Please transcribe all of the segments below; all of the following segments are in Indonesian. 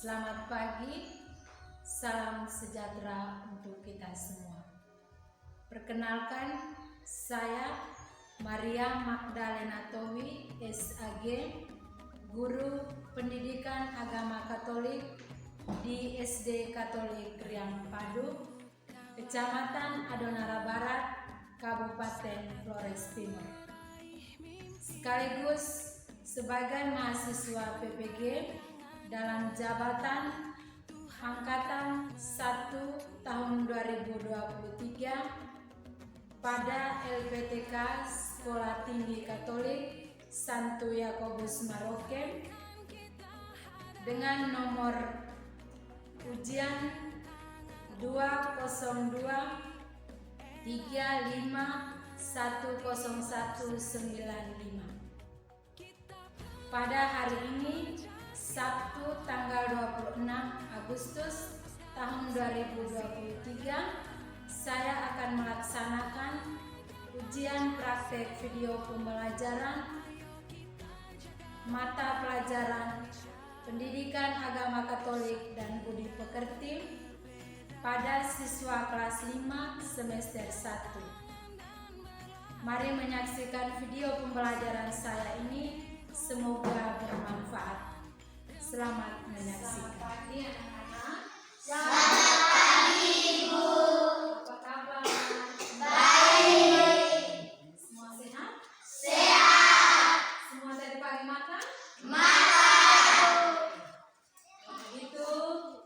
Selamat pagi, salam sejahtera untuk kita semua. Perkenalkan, saya Maria Magdalena Towi, SAG, Guru Pendidikan Agama Katolik di SD Katolik Riang Padu, Kecamatan Adonara Barat, Kabupaten Flores Timur. Sekaligus sebagai mahasiswa PPG dalam jabatan Angkatan 1 tahun 2023 pada LPTK Sekolah Tinggi Katolik Santo Yakobus Maroke dengan nomor ujian 202 3510195. Pada hari ini, Sabtu tanggal 26 Agustus tahun 2023, saya akan melaksanakan ujian praktek video pembelajaran mata pelajaran Pendidikan Agama Katolik dan Budi Pekerti pada siswa kelas 5 semester 1. Mari menyaksikan video pembelajaran saya ini. Semoga bermanfaat. Selamat menyaksikan. Selamat pagi anak-anak. Selamat pagi Ibu. Apa kabar? Baik. Semua sehat? Sehat. Semua tadi pagi makan? Makan. Begitu,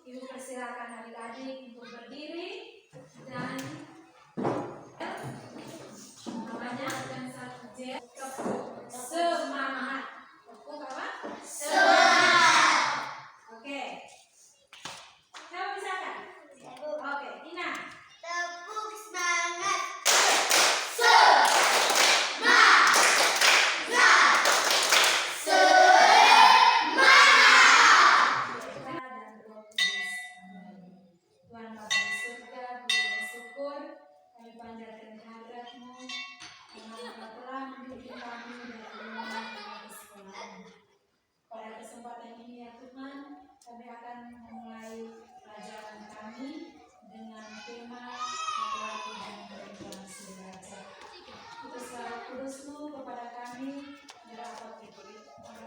Ibu persilakan adik-adik untuk berdiri dan namanya dan satu J. Semangat. Tepuk apa? Semangat. Oke. Siapa bisa kan? Oke, Ina. Tepuk semangat. Semangat. Semangat. Dan Roh Kudus. Amin. Tuhan Bapa di surga, Budi dan syukur kami panjatkan kehadirat-Mu karena Engkau telah mendidik kami dari rumah ke sekolahan. Pada kesempatan ini ya Tuhan, kami akan memulai pelajaran kami dengan tema perilaku dan berinteraksi belajar. Utuslah Roh Kudus-Mu kepada kami agar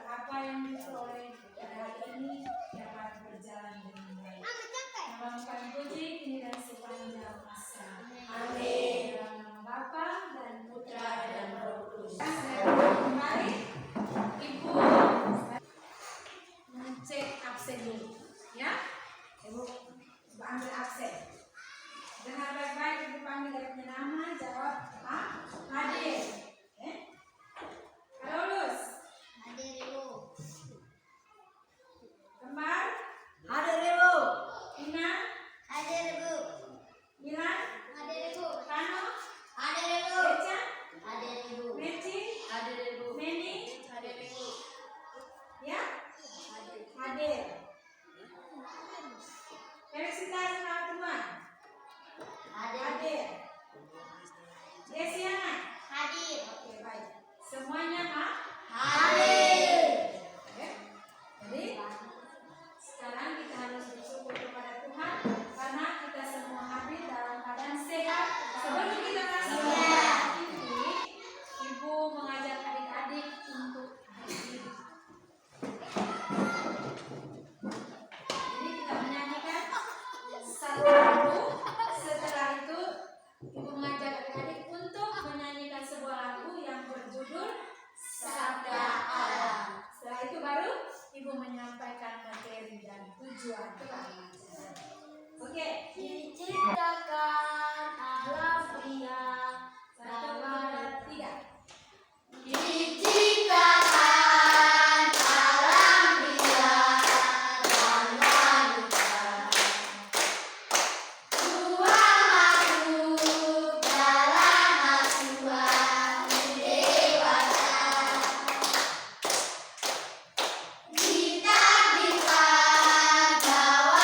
apa yang diperoleh pada hari ini dapat berjalan dengan baik. Nama kami puji kini dan sepanjang masa. Amin. Dalam nama Bapa dan Putra dan Roh Kudus. Mari Ibu mencek absen dulu, ya. Ibu ambil absen. Dengar baik-baik, Ibu panggil dari punya nama, jawab hadir. Carolus, Hadir Ibu. Kembar, Hadir Ibu. Ina, Hadir Ibu. Milan, Hadir Ibu. Kano, Hadir Ibu. Eca, Hadir Ibu. Meci, Hadir Ibu. Meni, Hadir Ibu. ya, hadir. Felicita sama teman, hadir. Desiana, Hadir. oke baik. Semuanya Hadir. Oke. Jadi sekarang kita harus bersyukur kepada Tuhan karena kita semua hadir dalam keadaan sehat. Sebelum kita masuk ke ini, Ibu mengajak adik-adik untuk berdiri. Jadi kita menyanyikan satu lagu. Setelah itu Ibu mengajak adik-adik untuk menyanyikan sebuah lagu yang berjudul Sabda Allah. Setelah itu baru Ibu menyampaikan materi dan tujuan pelajaran. Oke. Diciptakan alam pria. 1, 2, 3. Diciptakan alam pria dan wanita. Dua makhluk dalam asuhan dewasa. Ditakdirkan bahwa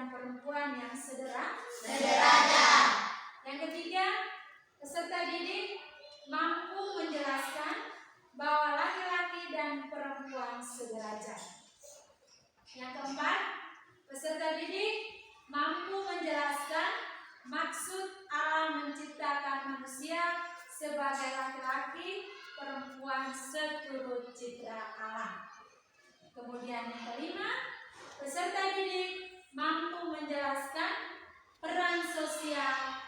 dan perempuan yang sederajat. Yang ketiga, peserta didik mampu menjelaskan bahwa laki-laki dan perempuan sederajat. Yang keempat, peserta didik mampu menjelaskan maksud Allah menciptakan manusia sebagai laki-laki, perempuan seturut citra Allah. Kemudian yang kelima, peserta didik mampu menjelaskan peran sosial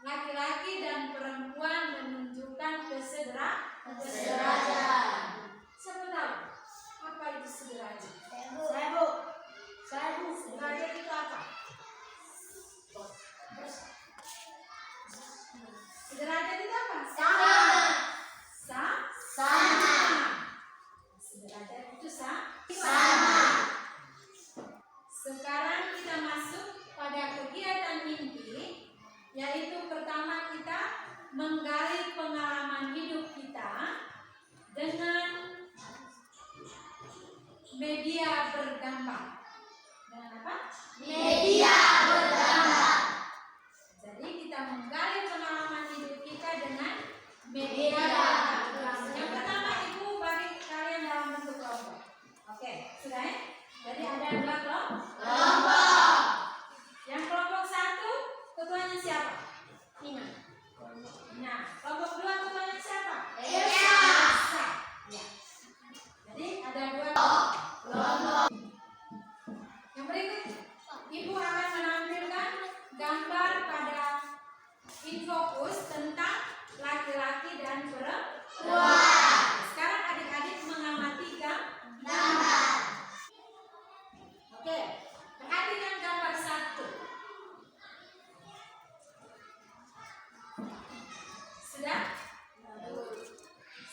laki-laki dan perempuan menunjukkan kesederajatan. Siapa tahu apa itu sederajat? Saya bu. Sederajat itu apa? Sederajat itu apa? Sama. Sederajat itu sama. Sekarang kita masuk pada kegiatan inti, yaitu pertama kita menggali pengalaman hidup kita dengan media bergambar. Dengan apa? Media bergambar. Jadi kita menggali pengalaman hidup kita dengan media bergambar. Yang pertama Ibu bagi kalian dalam bentuk kelompok. Oke, sudah ya? Jadi ada 2 kelompok. Yang kelompok 1 ketuanya siapa? Nina. Nah, kelompok 2 ketuanya siapa? Elsa. Ya. Jadi ada 2 kelompok. Yang berikut, Ibu akan menampilkan gambar pada infokus tentang laki-laki dan perempuan. Sekarang adik-adik mengamati gambar. Oke, perhatikan gambar 1. Sudah?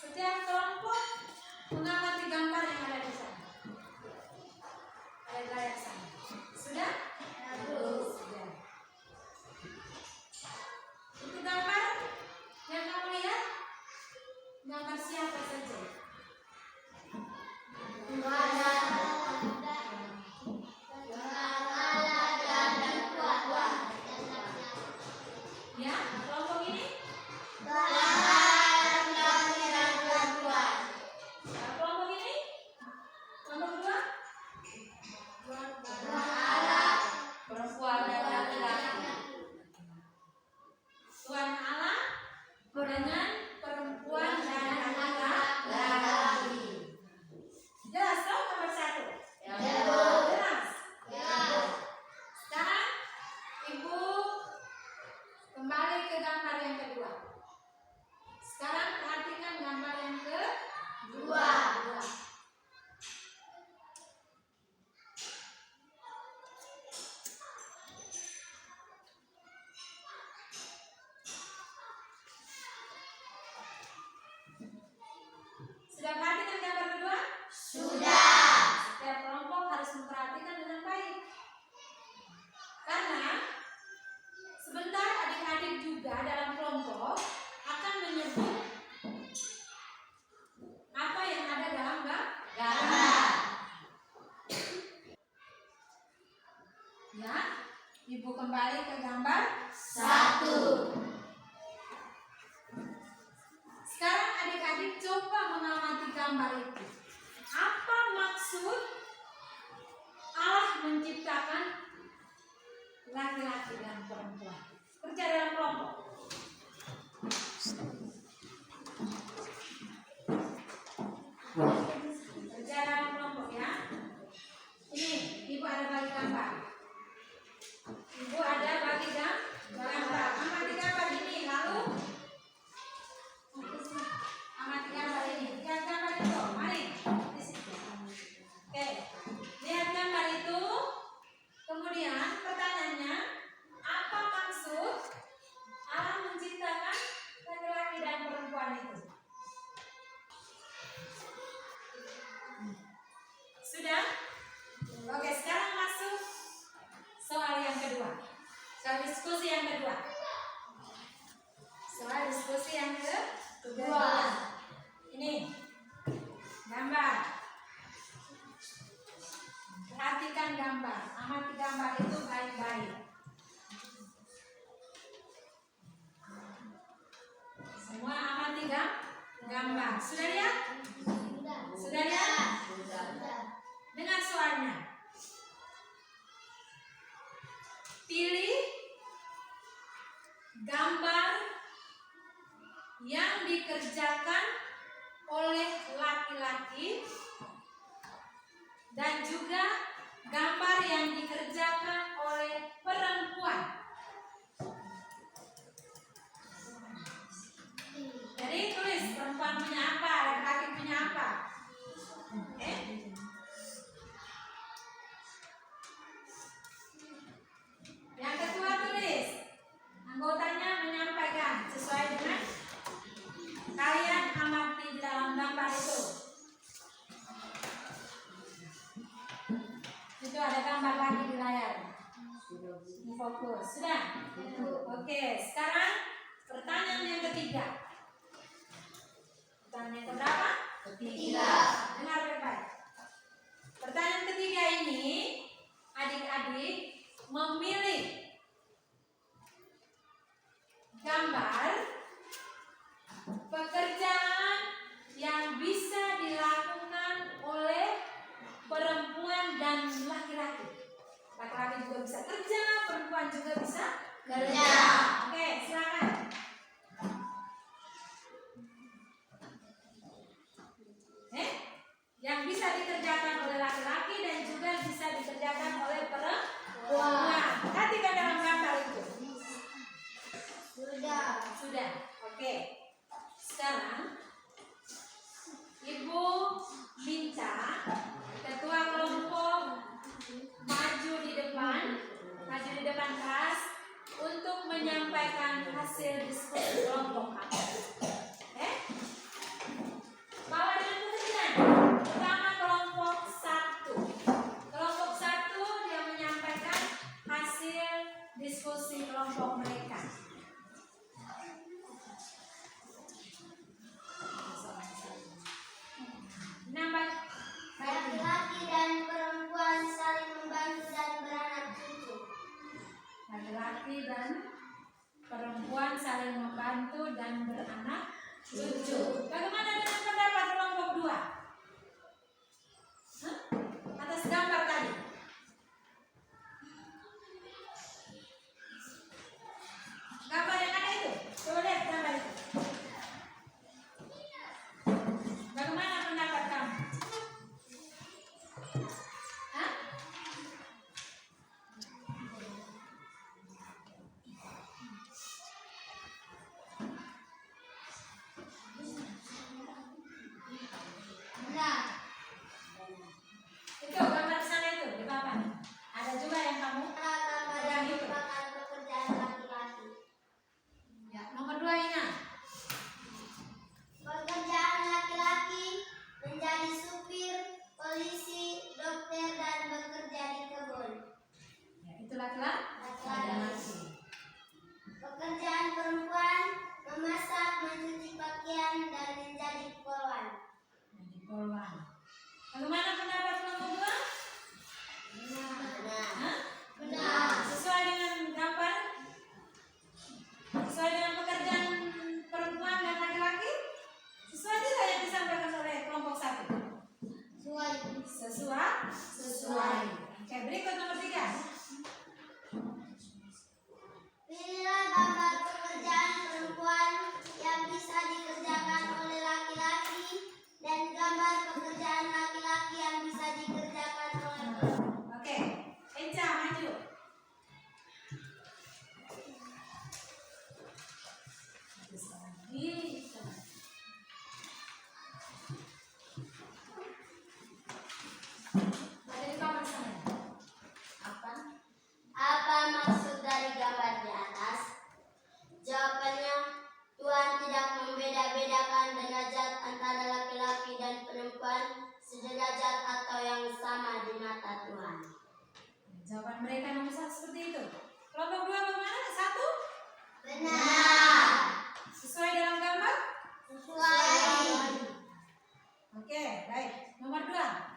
Setiap kelompok mengamati gambar yang ada di sana. Ada layar sana. Sudah? Sudah. Itu gambar yang kamu lihat, gambar siapa saja? Ya, kelompok ini? Kelompok ini? Kelompok 2? Perempuan dan laki-laki. Tuhan Allah dengan perempuan dan laki-laki. Jelas toh nomor 1? Jelas. Sekarang Ibu kembali ke gambar yang kedua. Sekarang perhatikan gambar yang kedua. Sudah perhatikan gambar kedua? Setiap kelompok harus memperhatikan dengan baik. Karena sebentar adik-adik juga dalam kelompok akan menyebut apa yang ada dalam gambar. Ya, Ibu kembali ke gambar 1. Sekarang adik-adik coba mengamati gambar itu. Apa maksud Allah menciptakan laki-laki dan perempuan? Kerja dalam kelompok. Kerja dalam kelompok ya. Ini Ibu ada bagi gambar. Ibu ada bagi gambar. Amati gambar ini lalu amati gambar ini. Lihat gambar itu. Mari. Oke. Lihat gambar itu. Kemudian pertanyaannya, apa maksud Allah menciptakan laki-laki dan perempuan itu? Sudah? Oke, sekarang masuk soal yang kedua. Soal diskusi yang kedua. Soal diskusi yang kedua. Ini gambar. Perhatikan gambar. gambar. Amati gambar itu baik-baik. Semua amati gambar. Sudah lihat? Sudah lihat? Dengar soalnya. Pilih gambar yang dikerjakan oleh laki-laki dan juga gambar yang dikerjakan oleh perempuan. Jadi tulis perempuan punya apa, laki-laki punya apa. Yang kedua tulis, anggotanya menyampaikan sesuai dengan kalian amati di dalam gambar itu. Itu ada gambar lagi di layar. Fokus, sudah? Oke, sekarang pertanyaan yang ketiga. Pertanyaan yang keberapa? Ketiga. Dengar baik-baik. Pertanyaan ketiga ini, adik-adik memilih gambar pekerjaan yang bisa dilakukan oleh perempuan dan laki-laki. Laki-laki juga bisa kerja, perempuan juga bisa kerja. Oke, silakan. Yang bisa dikerjakan oleh laki-laki dan juga bisa dikerjakan oleh perempuan. Perhatikan dalam gambar itu. Sudah. Oke. Sekarang Ibu minta ketua kelompok maju di depan kelas untuk menyampaikan hasil diskusi kelompok. Bawa dengan pekerjaan. Pertama kelompok 1. Kelompok 1 dia menyampaikan hasil diskusi kelompok mereka. Laki-laki dan perempuan saling membantu dan beranak cucu. Laki-laki dan perempuan saling membantu dan beranak cucu. Bagaimana dengan pendapat kelompok 2? Atas gambar tadi. Gambar yang ada itu. Coba lihat gambar itu. Bagaimana pendapat kamu? Itu gambar sana itu di papan. Ada juga yang kamu Gambar yang merupakan pekerjaan laki-laki. ya, nomor 2 ingat. Pekerjaan laki-laki menjadi supir, polisi, dokter, dan bekerja di kebun. Ya, itu laki-laki. Pekerjaan perempuan memasak, mencuci pakaian, dan menjadi poluan. Jadi polwan. Bagaimana pendapat kelompok 2? Benar. Sesuai dengan gambar? Sesuai dengan pekerjaan perempuan dan laki-laki? Sesuai tidak yang disampaikan oleh kelompok 1? Sesuai. Oke, berikut nomor 3. Pilihlah gambar pekerjaan perempuan yang bisa dikerjakan oleh laki-laki dan gambar pekerjaan laki-laki yang bisa dikerjakan oleh perempuan. Oke, Eca maju. Ada di papan sana. Apa maksud dari gambar di atas? Jawabannya, Tuhan tidak membeda-bedakan derajat antara laki-laki dan perempuan sederajat atau yang sama di mata Tuhan. Jawaban mereka nomor 1 seperti itu. Kelompok 2 bagaimana? 1? Benar. Sesuai dalam gambar? Sesuai. Oke, baik. Nomor 2.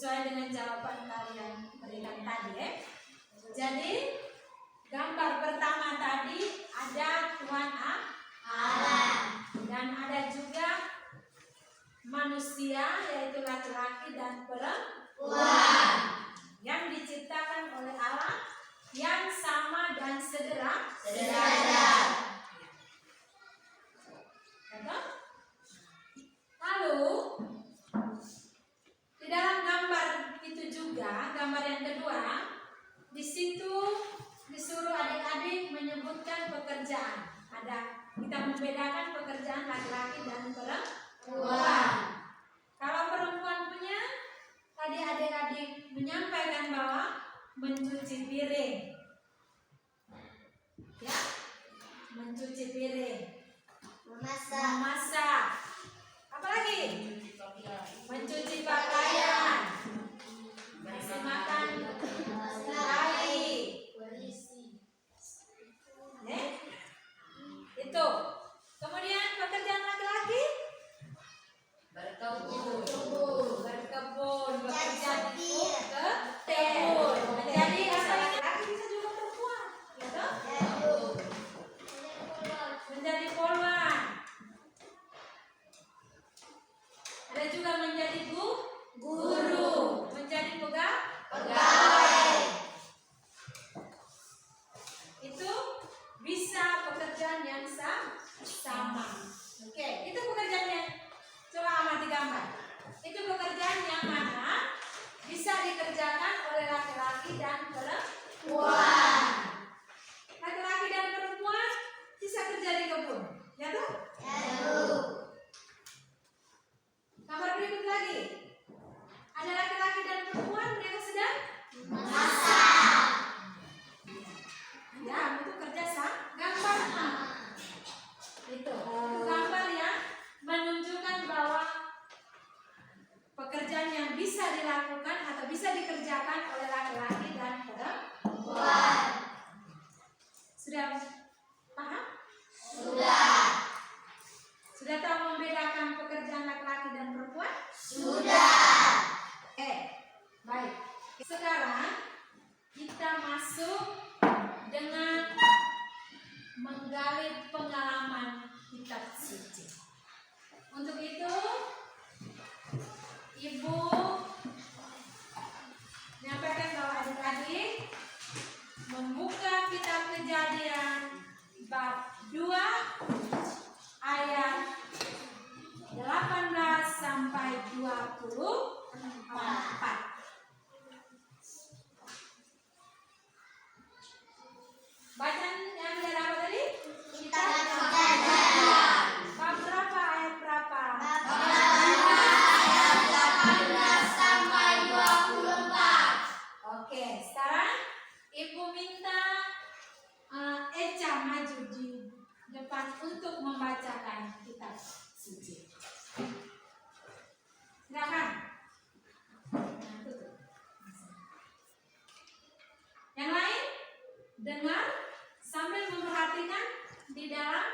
sesuai dengan jawaban kalian berikan tadi ya. Jadi gambar pertama tadi ada Tuhan Allah dan ada juga manusia yaitu laki-laki dan perempuan yang diciptakan oleh Allah yang sama dan sederajat. Lalu di dalam gambar itu juga, gambar yang kedua, di situ disuruh adik-adik menyebutkan pekerjaan. Kita membedakan pekerjaan laki-laki dan perempuan. Kalau perempuan punya, tadi adik-adik menyampaikan bahwa mencuci piring, ya, mencuci piring, memasak, apa lagi? Mencuci pakaian, ngasih makan bayi, itu. Kemudian pekerjaan laki-laki berkebun, bekerja di kebun. Menjadi apa laki-laki bisa juga perempuan, ya toh? Menjadi poluan. Ada juga menjadi guru, menjadi pegawai. Itu bisa pekerjaan yang sama. Oke, itu pekerjaannya. Coba amati gambar. Itu pekerjaan yang mana bisa dikerjakan oleh laki-laki dan perempuan. Laki-laki dan perempuan bisa kerja di kebun, ya toh? Gambar berikut lagi. Ada laki-laki dan perempuan, mereka sedang masak. Ya, itu kerja gambar itu gambar yang menunjukkan bahwa pekerjaan yang bisa dilakukan atau bisa dikerjakan oleh laki-laki dan perempuan. Sudah paham? Sudah tahu membedakan pekerjaan laki-laki dan perempuan? Baik. Sekarang kita masuk dengan menggali pengalaman kitab suci. Untuk itu, Ibu menyampaikan bahwa adik-adik membuka kitab Kejadian bab 2 ayat 18 sampai 24. Bacaan yang dari apa tadi? Kitab Kejadian. Bab berapa, ayat berapa? Bab 2 ayat 18 sampai 24. Oke, sekarang Ibu minta Eca maju di depan untuk membacakan kitab suci. Silakan. Nah, tutup. Yang lain dengar sambil memperhatikan di dalam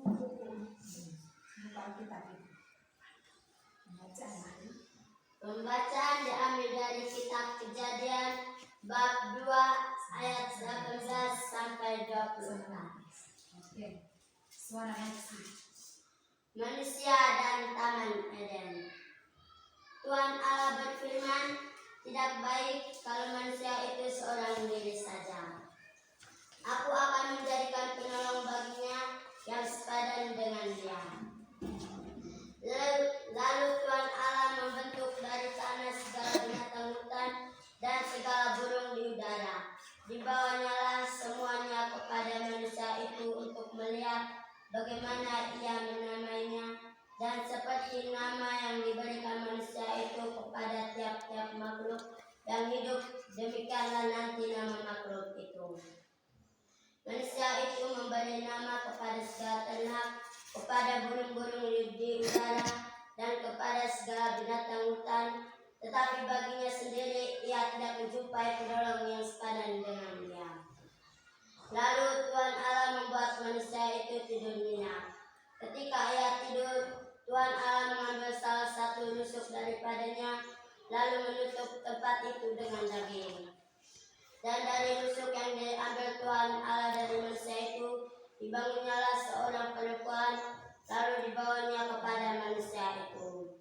buka kitab itu. Pembacaan diambil dari kitab Kejadian bab 2 ayat 18 sampai 24. Oke. Suara Eca. Manusia dan Taman Eden. Tuhan Allah berfirman, tidak baik kalau manusia itu seorang diri saja. Aku akan menjadikan penolong baginya yang sepadan dengan dia. Lalu Tuhan Allah membentuk dari tanah segala binatang hutan dan segala burung di udara. Dibawanya lah semuanya kepada manusia itu untuk melihat bagaimana ia menamainya, dan seperti nama yang diberikan manusia itu kepada tiap-tiap makhluk yang hidup, demikianlah nanti nama makhluk itu. Manusia itu memberi nama kepada segala ternak, kepada burung-burung di udara, dan kepada segala binatang hutan, tetapi baginya sendiri ia tidak menjumpai penolong yang sepadan dengan dia. Lalu Tuhan Allah membuat manusia itu tidur nyenyak. Ketika ia tidur, Tuhan Allah mengambil salah satu rusuk daripadanya, lalu menutup tempat itu dengan daging. Dan dari rusuk yang diambil Tuhan Allah dari manusia itu, dibangunnyalah seorang perempuan, lalu dibawanya kepada manusia itu.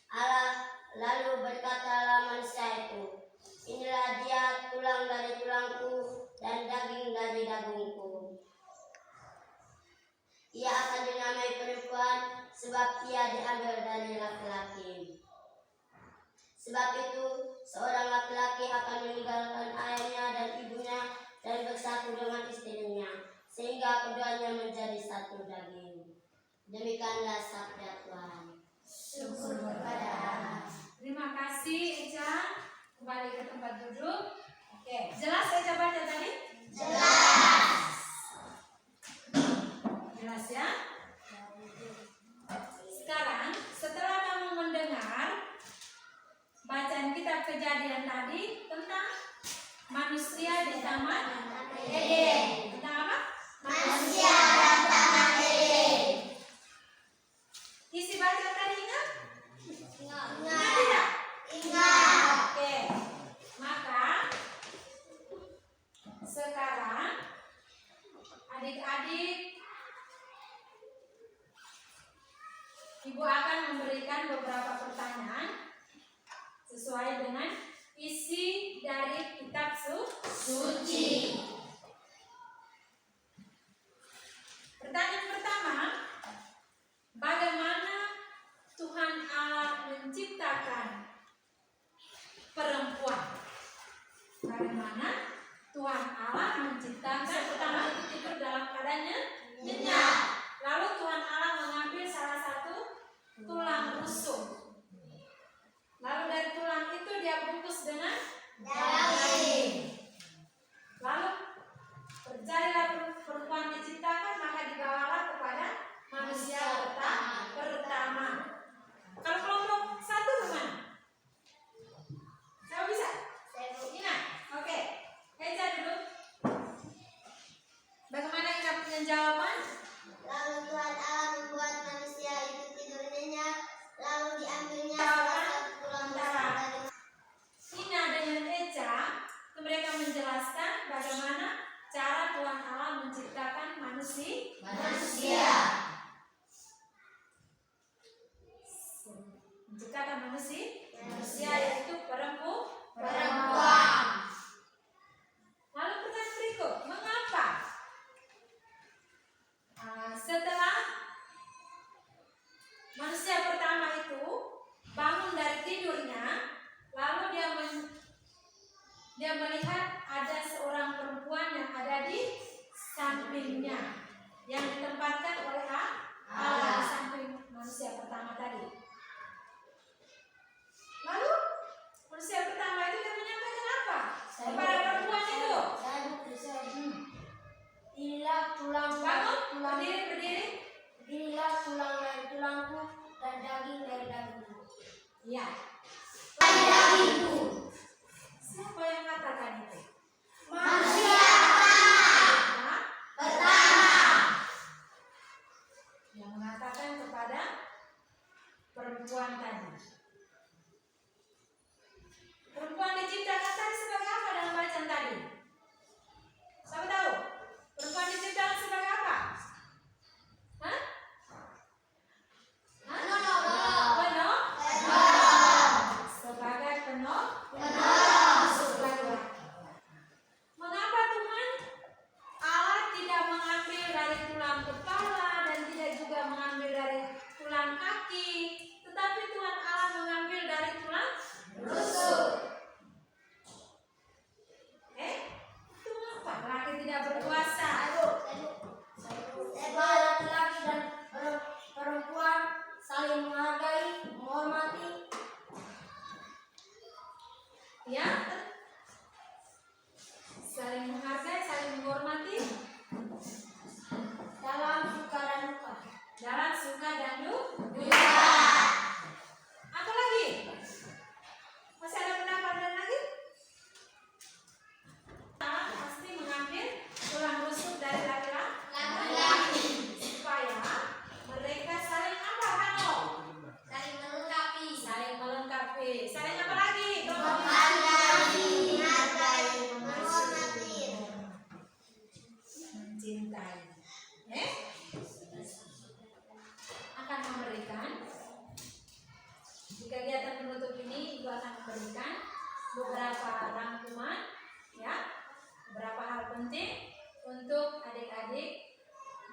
Allah lalu berkatalah manusia itu, inilah dia, tulang dari tulangku dan daging dari dagingku. Ia akan dinamai perempuan, sebab ia diambil dari laki-laki. Sebab itu, seorang laki-laki akan meninggalkan ayahnya dan ibunya dan bersatu dengan istrinya, sehingga keduanya menjadi satu daging. Demikianlah sabda Tuhan. Syukur kepada Allah. Terima kasih Eca. Kembali ke tempat duduk. Oke, jelas Eca baca tadi? Jelas. Jelas ya? Sekarang setelah kamu mendengar bacaan kitab Kejadian tadi tentang manusia di Taman Eden. Tentang apa? Manusia dan Taman Eden. Isi bacaan tadi ingat? Ingat. Ingat tidak? Ingat. Oke. Maka sekarang adik-adik, Ibu akan memberikan beberapa pertanyaan sesuai dengan isi dari kitab suci. Pertanyaan pertama, bagaimana Tuhan Allah menciptakan perempuan? Bagaimana Tuhan Allah menciptakan pertama itu tidur dalam keadaannya nyenyak. Lalu Tuhan Allah mengambil salah satu tulang rusuk. Lalu dari tulang itu dia bungkus dengan daging. Lalu terjadilah perempuan diciptakan, maka dibawalah kepada manusia pertama. Kalau kelompok satu kemana? Siapa bisa? Ina, oke. Eca dulu. Bagaimana Ina punya jawaban? Lalu Tuhan Allah membuat manusia itu tidur nyenyak, lalu diambilnya salah satu tulang rusuk dari Ina dengan Eca, mereka menjelaskan bagaimana cara Tuhan Allah menciptakan manusia. Menciptakan manusia yaitu perempuan. Lalu pertanyaan berikut, mengapa setelah manusia pertama itu bangun dari tidurnya, lalu dia melihat ada seorang perempuan yang ada di sampingnya, yang ditempatkan oleh Allah di samping manusia pertama tadi. Lalu manusia pertama itu dia menyampaikan apa kepada perempuan itu? Inilah tulang Bangun, berdiri. Inilah tulang dari tulangku dan daging dari dagingku. Iya. Dagingku. Siapa yang katakan itu? Manusia pertama. Yang mengatakan kepada perempuan tadi. Perempuan diciptakan tadi sebagai apa dalam bacaan tadi? Siapa tahu? Perempuan diciptakan sebagai apa? Hah? Penolong. Sebagai penolong. laki-laki. Saling apa lagi? Mencintai. Akan memberikan. Di kegiatan penutup ini Ibu akan memberikan beberapa rangkuman, ya, beberapa hal penting untuk adik-adik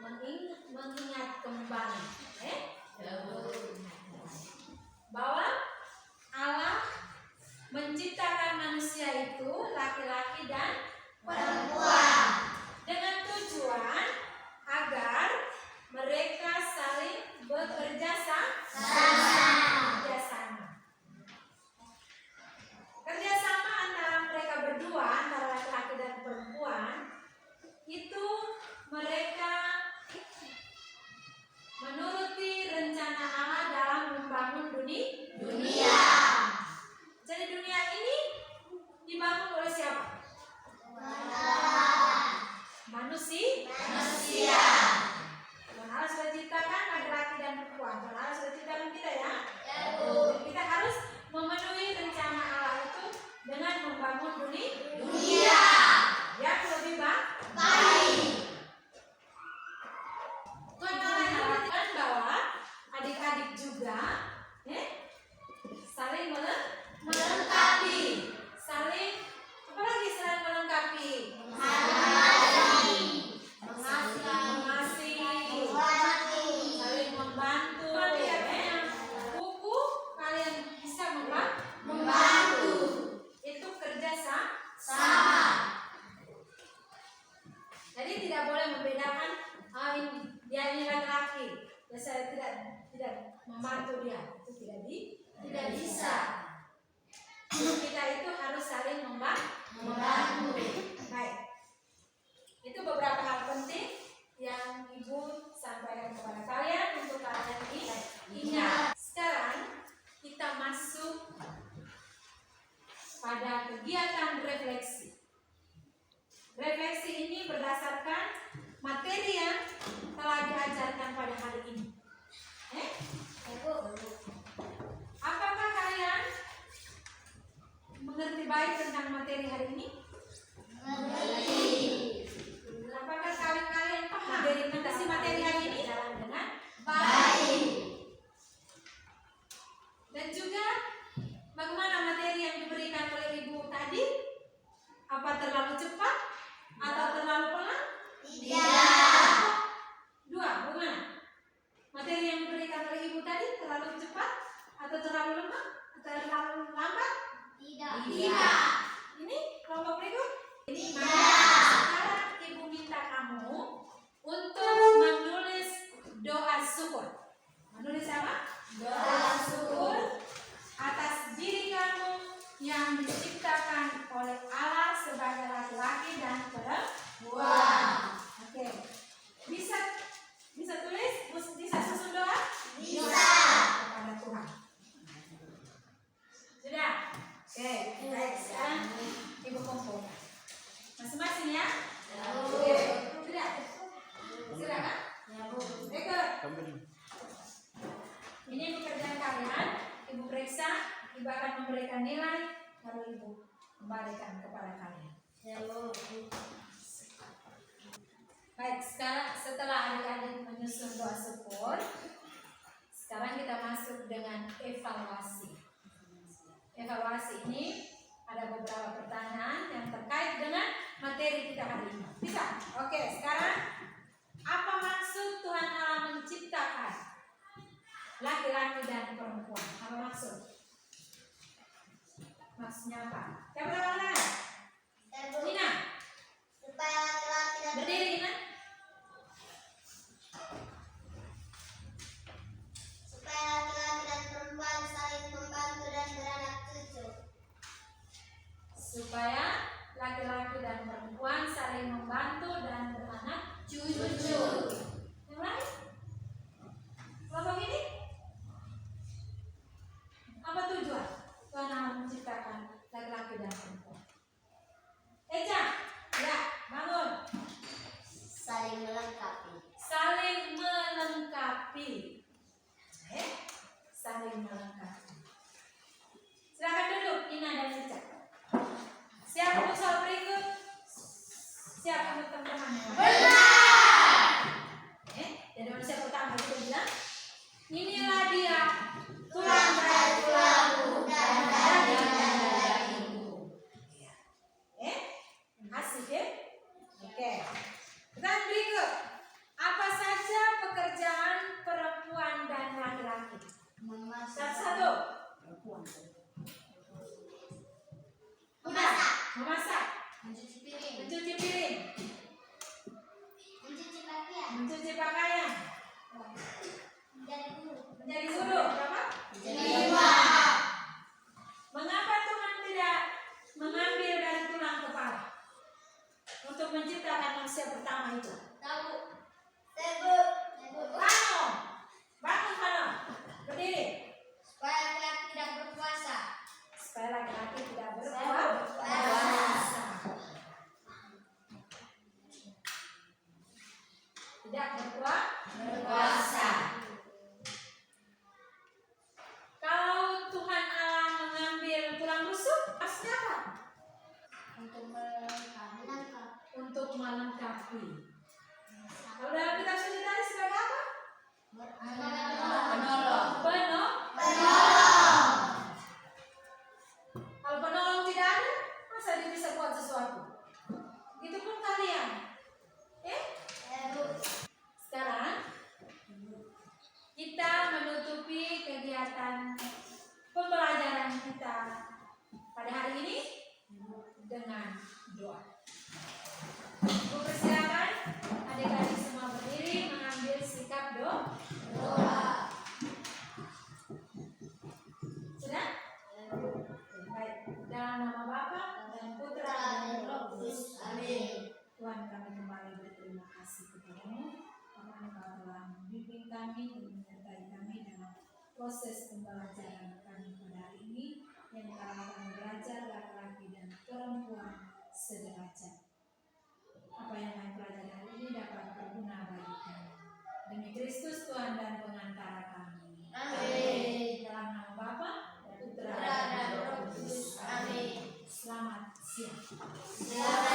mengingat kembali, bahwa Allah menciptakan manusia itu laki-laki dan perempuan dengan tujuan agar mereka saling bekerja sama. Kerjasama antara mereka berdua, antara laki-laki dan perempuan, itu mereka menuruti rencana Allah dalam membangun dunia. Jadi dunia ini dibangun oleh siapa? Manusia. Tuhan Allah sudah ciptakan laki-laki dan perempuan. Tuhan Allah sudah ciptakan kita, ya. Kita harus memenuhi rencana Allah itu dengan membangun dunia yang lebih baik. Tuhan Allah mengatakan bahwa adik-adik juga saling melengkapi. Saling apa lagi selain melengkapi? Mengasihi. Saling membantu. Buku kalian bisa membantu. Itu kerja sama. Jadi tidak boleh membedakan dia ini laki-laki, ya saya tidak membantu dia. Itu tidak bisa. Kita itu harus saling membantu. Baik. Itu beberapa hal penting yang Ibu sampaikan kepada kalian untuk kalian ingat. Sekarang kita masuk pada kegiatan refleksi. Refleksi ini berdasarkan materi yang telah diajarkan pada hari ini. Apakah kalian mengerti baik tentang materi hari ini? Apakah kalian paham dari materi hari ini? Dengan baik. Dan juga bagaimana materi yang diberikan oleh Ibu tadi? Apa terlalu cepat atau terlalu pelan? Tidak. Dua, bagaimana? Materi yang diberikan oleh Ibu tadi terlalu cepat atau terlalu lemah? Atau terlalu lambat? Tidak. Ini kelompok berikut? Tidak. Sekarang Ibu minta kamu untuk menulis doa syukur. Menulis apa? Doa syukur atas diri kamu yang diciptakan oleh Allah sebagai laki-laki dan perempuan. Oke. Bisa tulis? Bisa susun doa? Bisa. Kepada Tuhan. Sudah? Oke. Baik, sekarang Ibu kumpulkan masing-masing, ya. Oke. Sudah? Silakan. Ikut. Ini pekerjaan kalian. Ibu periksa. Ibu akan memberikan nilai, lalu Ibu kembalikan kepada kalian. Baik, sekarang setelah adik-adik menyusun doa syukur, sekarang kita masuk dengan evaluasi. Evaluasi ini ada beberapa pertanyaan yang terkait dengan materi kita hari ini. Bisa? Oke, sekarang apa maksud Tuhan Allah menciptakan laki-laki dan perempuan? Apa maksud? Maksudnya apa? Siapa tangan? Nina. Supaya laki-laki dan berdiri, Nina. supaya laki-laki dan perempuan saling membantu dan beranak cucu. Supaya laki-laki dan perempuan saling membantu dan beranak cucu. Yang lain? Kelompok ini? Apa tujuan Tuhan Allah menciptakan laki-laki dan perempuan? Eja, ya, bangun. Saling melengkapi. Saling melengkapi. Saling melengkapi. manusia pertama itu? Tahu. Bangun. Bangun Hana. Berdiri. Supaya laki-laki tidak berpuasa. Supaya laki-laki tidak berpuasa. berpuasa. Tidak Berpuasa. Kalau Tuhan Allah mengambil tulang rusuk, maksudnya apa? Untuk melengkapi. Kalau dalam kitab suci tadi sebagai apa? Penolong. Kalau penolong tidak ada, masa dia bisa buat sesuatu? Itu pun kalian. Sekarang kita menutupi kegiatan pembelajaran kita pada hari ini dengan doa. Ibu persilakan adik-adik semua berdiri mengambil sikap doa. Sudah? Baik. Dalam nama Bapa dan Putra dan Roh Kudus. Amin. Tuhan, kami kembali berterima kasih kepadamu karena Engkau telah membimbing kami dan menyertai kami dalam proses pembelajaran kami pada hari ini yang kami akan belajar laki-laki dan perempuan sederajat. Apa yang kami pelajari hari ini dapat berguna bagi kami. Demi Kristus Tuhan dan pengantara kami. Amin. Dalam nama Bapa dan Putra Dan dan Roh Roh Kudus. Kudus. Amin. Selamat siang. Selamat